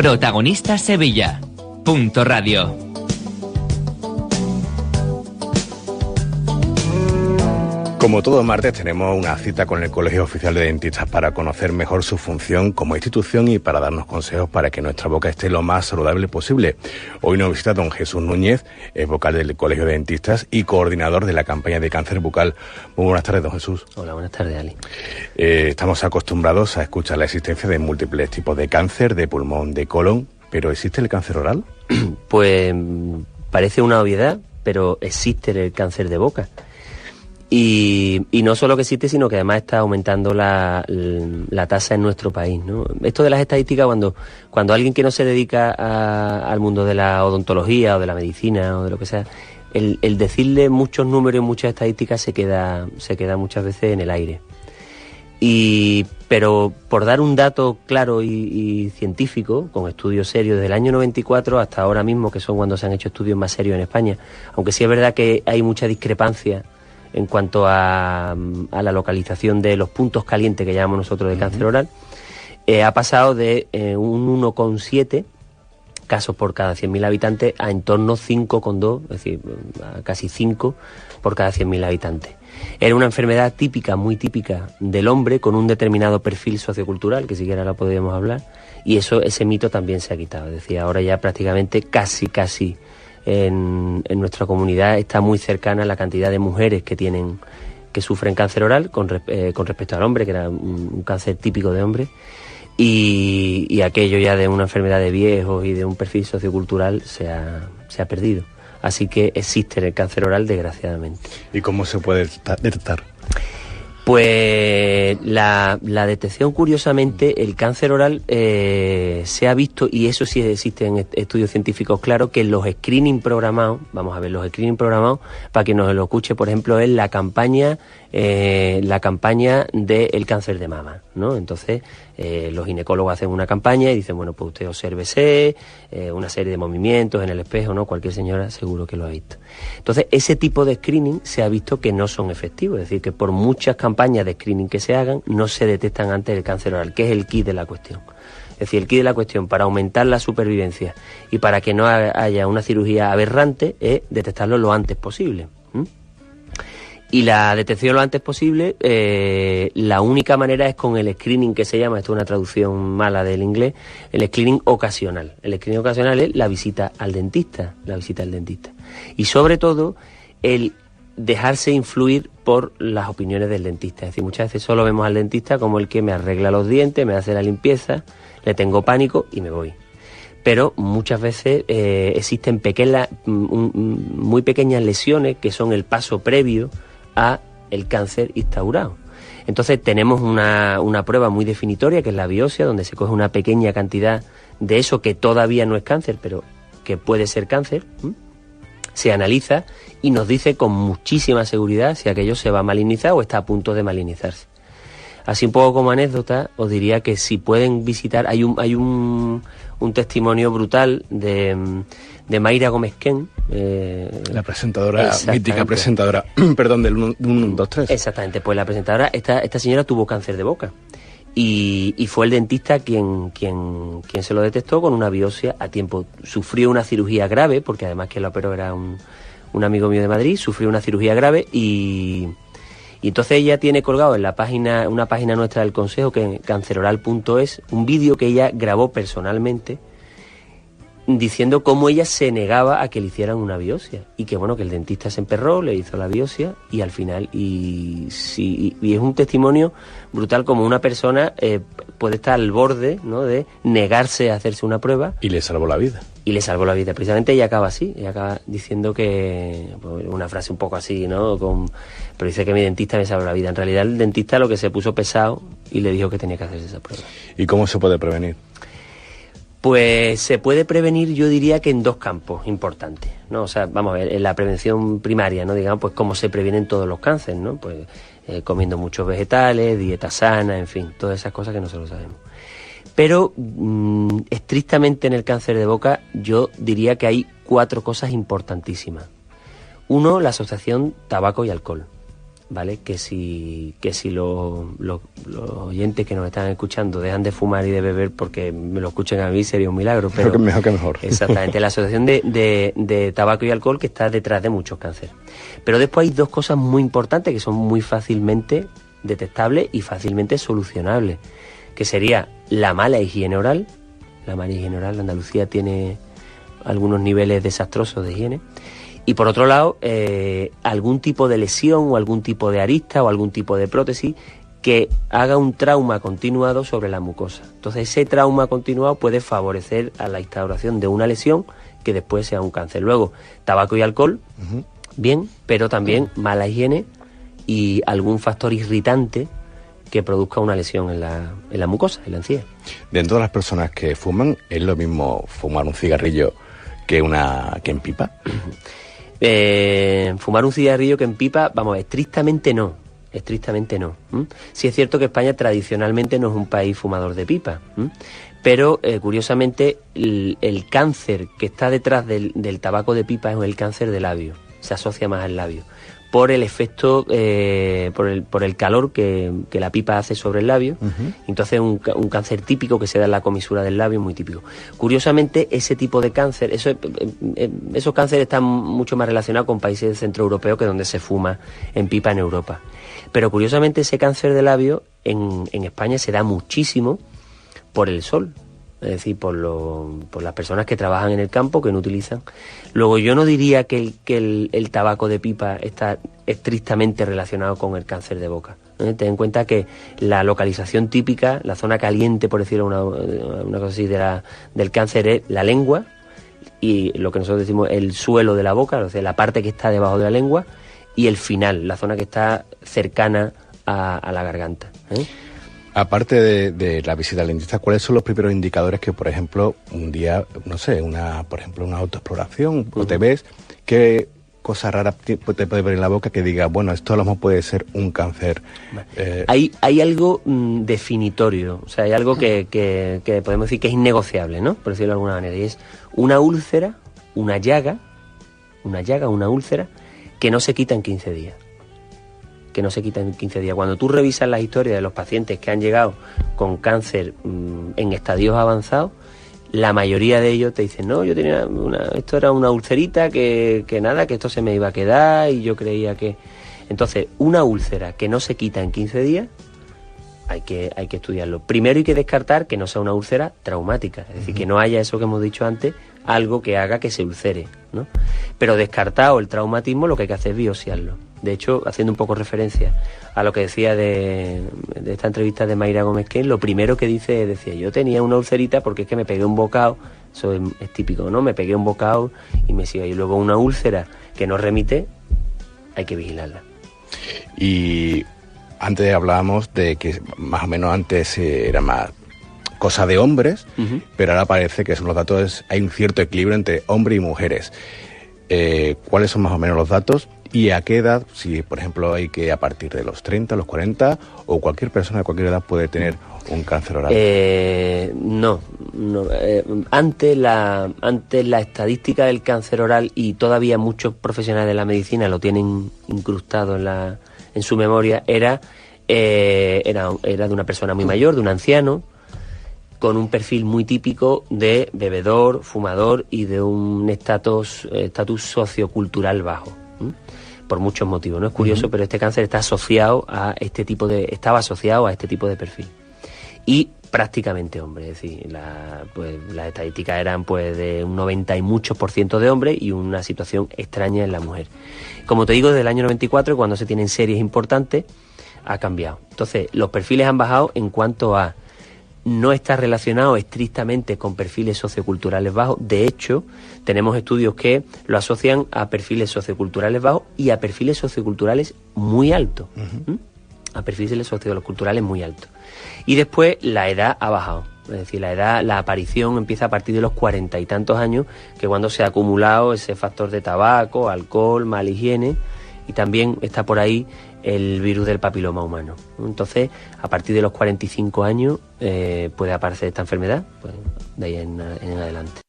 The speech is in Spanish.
Protagonista Sevilla. Punto Radio. Como todo martes tenemos una cita con el Colegio Oficial de Dentistas para conocer mejor su función como institución y para darnos consejos para que nuestra boca esté lo más saludable posible. Hoy nos visita don Jesús Núñez, es vocal del Colegio de Dentistas y coordinador de la campaña de cáncer bucal. Muy buenas tardes, don Jesús. Hola, buenas tardes, Ali. Estamos acostumbrados a escuchar la existencia de múltiples tipos de cáncer, de pulmón, de colon, pero ¿existe el cáncer oral? Pues parece una obviedad, pero existe el cáncer de boca. Y no solo que existe, sino que además está aumentando la tasa en nuestro país, ¿no? Esto de las estadísticas, cuando alguien que no se dedica al mundo de la odontología o de la medicina o de lo que sea, el decirle muchos números y muchas estadísticas se queda muchas veces en el aire. Pero por dar un dato claro y científico, con estudios serios desde el año 94 hasta ahora mismo, que son cuando se han hecho estudios más serios en España, aunque sí es verdad que hay mucha discrepancia en cuanto a la localización de los puntos calientes que llamamos nosotros de cáncer oral, ha pasado de un 1,7 casos por cada 100.000 habitantes a en torno a 5,2, es decir, a casi 5 por cada 100.000 habitantes. Era una enfermedad típica, muy típica del hombre, con un determinado perfil sociocultural, que siquiera la podríamos hablar, y ese mito también se ha quitado. Es decir, ahora ya prácticamente casi en nuestra comunidad está muy cercana la cantidad de mujeres que sufren cáncer oral con respecto al hombre, que era un cáncer típico de hombre, y aquello ya de una enfermedad de viejos y de un perfil sociocultural se ha perdido. Así que existe el cáncer oral, desgraciadamente. ¿Y cómo se puede detectar? Pues la detección, curiosamente, el cáncer oral se ha visto, y eso sí existe en estudios científicos claros, que los screening programados, vamos a ver, los screening programados, para que nos lo escuche, por ejemplo, es la campaña del cáncer de mama, ¿no? Entonces, los ginecólogos hacen una campaña y dicen, bueno, pues usted obsérvese, una serie de movimientos en el espejo, ¿no? Cualquier señora seguro que lo ha visto. Entonces, ese tipo de screening se ha visto que no son efectivos, es decir, que por muchas campañas de screening que se hagan, no se detectan antes el cáncer oral, que es el kit de la cuestión. Es decir, el kit de la cuestión para aumentar la supervivencia y para que no haya una cirugía aberrante es detectarlo lo antes posible. Y la detección lo antes posible, la única manera es con el screening que se llama, esto es una traducción mala del inglés, el screening ocasional. El screening ocasional es la visita al dentista. Y sobre todo, el dejarse influir por las opiniones del dentista. Es decir, muchas veces solo vemos al dentista como el que me arregla los dientes, me hace la limpieza, le tengo pánico y me voy. Pero muchas veces existen muy pequeñas lesiones que son el paso previo a el cáncer instaurado. Entonces tenemos una prueba muy definitoria, que es la biopsia, donde se coge una pequeña cantidad de eso que todavía no es cáncer, pero que puede ser cáncer, se analiza y nos dice con muchísima seguridad si aquello se va a malignizar o está a punto de malignizarse. Así un poco como anécdota, os diría que si pueden visitar, hay un testimonio brutal de Mayra Gómez Ken, la presentadora, mítica presentadora, perdón, del 1, 2, 3. Exactamente, pues la presentadora, esta señora tuvo cáncer de boca y fue el dentista quien se lo detectó con una biopsia a tiempo. Sufrió una cirugía grave, porque además que la operó era un amigo mío de Madrid, sufrió una cirugía grave y entonces ella tiene colgado en una página nuestra del Consejo, que es canceroral.es, un vídeo que ella grabó personalmente diciendo cómo ella se negaba a que le hicieran una biopsia y que bueno, que el dentista se emperró, le hizo la biopsia y al final y es un testimonio brutal como una persona puede estar al borde, ¿no?, de negarse a hacerse una prueba y le salvó la vida. Precisamente ella acaba así, ella acaba diciendo que, pues, una frase un poco así, ¿no?, pero dice que mi dentista me salvó la vida. En realidad el dentista lo que se puso pesado y le dijo que tenía que hacerse esa prueba. ¿Y cómo se puede prevenir? Pues se puede prevenir, yo diría que en dos campos importantes, ¿no? O sea, vamos a ver, en la prevención primaria, ¿no? Digamos, pues cómo se previenen todos los cánceres, ¿no? Pues comiendo muchos vegetales, dieta sana, en fin, todas esas cosas que nosotros sabemos. Pero estrictamente en el cáncer de boca yo diría que hay 4 cosas importantísimas. Uno, la asociación tabaco y alcohol. ¿vale? Que si los oyentes que nos están escuchando dejan de fumar y de beber porque me lo escuchen a mí sería un milagro, pero mejor que mejor. Exactamente, la asociación de tabaco y alcohol que está detrás de muchos cánceres. Pero después hay dos cosas muy importantes que son muy fácilmente detectables y fácilmente solucionables, que sería la mala higiene oral. La mala higiene oral, Andalucía tiene algunos niveles desastrosos de higiene. Y por otro lado, algún tipo de lesión o algún tipo de arista o algún tipo de prótesis que haga un trauma continuado sobre la mucosa. Entonces ese trauma continuado puede favorecer a la instauración de una lesión que después sea un cáncer. Luego, tabaco y alcohol, bien, pero también mala higiene y algún factor irritante que produzca una lesión en la mucosa, en la encía. Dentro de las personas que fuman, ¿es lo mismo fumar un cigarrillo que en pipa? Fumar un cigarrillo que en pipa, vamos, estrictamente no. Sí es cierto que España tradicionalmente no es un país fumador de pipa, pero curiosamente el cáncer que está detrás del tabaco de pipa es el cáncer de labio, se asocia más al labio, por el efecto, por el calor que la pipa hace sobre el labio. Entonces un cáncer típico que se da en la comisura del labio, muy típico. Curiosamente, ese tipo de cáncer, esos cánceres están mucho más relacionados con países centroeuropeos que donde se fuma en pipa en Europa. Pero curiosamente ese cáncer de labio en España se da muchísimo por el sol. Es decir, por las personas que trabajan en el campo, que no utilizan. Luego, yo no diría que el tabaco de pipa está estrictamente relacionado con el cáncer de boca. Ten en cuenta que la localización típica, la zona caliente, por decirlo una cosa así, del cáncer es la lengua y lo que nosotros decimos el suelo de la boca, o sea, la parte que está debajo de la lengua, y el final, la zona que está cercana a la garganta. Aparte de la visita al dentista, ¿cuáles son los primeros indicadores que, por ejemplo, un día, no sé, por ejemplo, una autoexploración, o te ves, qué cosa rara te puede ver en la boca que diga, bueno, esto a lo mejor puede ser un cáncer? Hay algo definitorio, o sea, hay algo que podemos decir que es innegociable, ¿no? Por decirlo de alguna manera, y es una úlcera, una llaga, una úlcera, que no se quita en 15 días. Cuando tú revisas las historias de los pacientes que han llegado con cáncer en estadios avanzados, la mayoría de ellos te dicen, no, yo tenía esto era una ulcerita que esto se me iba a quedar y yo creía que... Entonces, una úlcera que no se quita en 15 días, hay que estudiarlo. Primero hay que descartar que no sea una úlcera traumática, es decir, que no haya eso que hemos dicho antes, algo que haga que se ulcere, ¿no? Pero descartado el traumatismo, lo que hay que hacer es biopsiarlo. De hecho, haciendo un poco referencia a lo que decía de esta entrevista de Mayra Gómez Ken, lo primero que decía, yo tenía una ulcerita porque es que me pegué un bocado, eso es típico, ¿no? Me pegué un bocado y me sigo. Y luego una úlcera que no remite, hay que vigilarla. Y antes hablábamos de que más o menos antes era más cosa de hombres, pero ahora parece que son los datos, hay un cierto equilibrio entre hombres y mujeres. ¿Cuáles son más o menos los datos? ¿Y a qué edad, si por ejemplo hay que a partir de los 30, los 40, o cualquier persona de cualquier edad puede tener un cáncer oral? No. Antes la estadística del cáncer oral, y todavía muchos profesionales de la medicina lo tienen incrustado en su memoria, era de una persona muy mayor, de un anciano, con un perfil muy típico de bebedor, fumador y de un estatus sociocultural bajo. Por muchos motivos, ¿no? Es curioso, pero este cáncer estaba asociado a este tipo de perfil. Y prácticamente hombre, es decir, las estadísticas eran pues de un 90 y muchos % de hombres y una situación extraña en la mujer. Como te digo, desde el año 94, cuando se tienen series importantes, ha cambiado. Entonces, los perfiles han bajado en cuanto a no está relacionado estrictamente con perfiles socioculturales bajos. De hecho, tenemos estudios que lo asocian a perfiles socioculturales bajos y a perfiles socioculturales muy altos. A perfiles socioculturales muy altos. Y después la edad ha bajado. Es decir, la aparición empieza a partir de los 40 y tantos años, que cuando se ha acumulado ese factor de tabaco, alcohol, mala higiene, y también está por ahí el virus del papiloma humano. Entonces, a partir de los 45 años puede aparecer esta enfermedad, pues, de ahí en adelante.